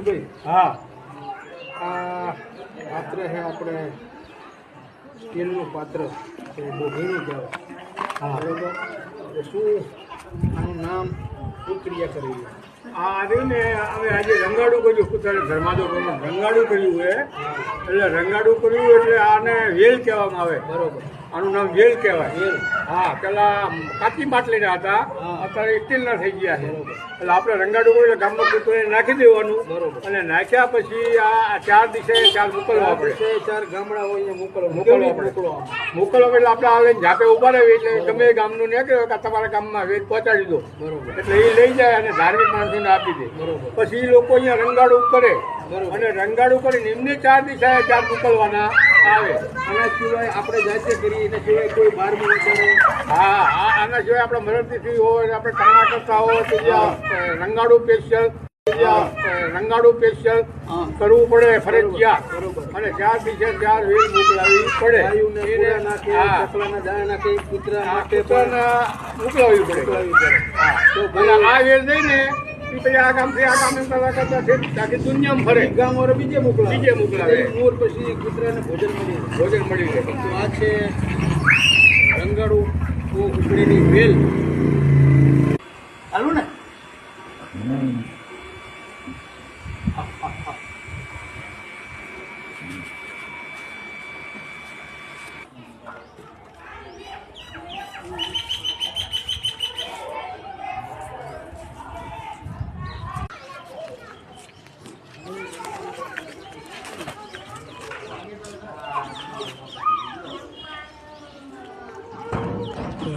ભાઈ હા આ પાત્ર છે આપણે સ્ટીલનું પાત્ર એ બહુ ઘીનું કહેવાય. હા બરોબર. એટલે શું આનું નામ શું ક્રિયા કરી છે? આ રહ્યું ને હવે આજે રંગાડું કર્યું કુતરાને ધર્માદો રંગાડું કર્યું હોય એટલે રંગાડું કર્યું એટલે આને વેલ કહેવામાં આવે. બરોબર. આનું નામ વેલ કહેવાય. વેલ. હા પેલા કાચી માટલીના હતા હા. અત્યારે સ્ટીલના થઈ ગયા છે. બરોબર. એટલે આપણે રંગાડું કર્યું એટલે ગામમાં કૂતરાને નાખી દેવાનું. બરોબર. અને નાખ્યા પછી આ 4 દિવસે 4 મોકલવા આપણે. 4 ગામડા હોય અહીંયા મોકલવા મોકલવા આપણે. આપણે. મોકલવા એટલે આપણે આ લઈને ઝાપે ઉભા રહે એટલે ગમે એ ગામનું ને કે તમારા ગામમાં વેલ પહોંચાડી દો. બરોબર. એટલે એ લઈ જાય અને ધાર્મિક માણસોને આપી દે. બરોબર. પછી એ લોકો અહીંયા રંગાડું કરે બરોબર. અને રંગાડું કરીને એમને 4 દિવસે 4 મોકલવાના આવે. આના સિવાય આપણે જાતે કરીએ એના સિવાય કોઈ બહારનું વિચારો હા હા આના સિવાય આપણે મરણતિથિ હોય આપણે કાણા કરતા હોય તો ત્યાં રંગાડું સ્પેશિયલ રંગાડું સ્પેશિયલ હા. કરવું પડે ફરજિયાત. બરોબર. અને 4 દિવસે 4 વેલ મોકલાવી પડે. ગાયુંને પૂરા નાખે, હા. ચકલાના દાણા નાખે, કૂતરા આ નાખે, કૂતરાને મોકલાવી પડે. મોકલાવી પડે. હા. તો અને ભાઈ આ વેલ જઈને એ પછી આ ગામથી આ ગામ કરતા આખી દુનિયામાં ફરે. એક ગામ વાળો બીજે મોકલાવે. બીજે મોકલાવે. મોર પછી કૂતરાને ભોજન મળી રહે. ભોજન મળી રહે. તો આ છે રંગાડું ઉકળીની વેલ. હાલું ને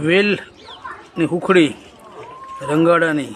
વેલની ઉખડી રંગાડાની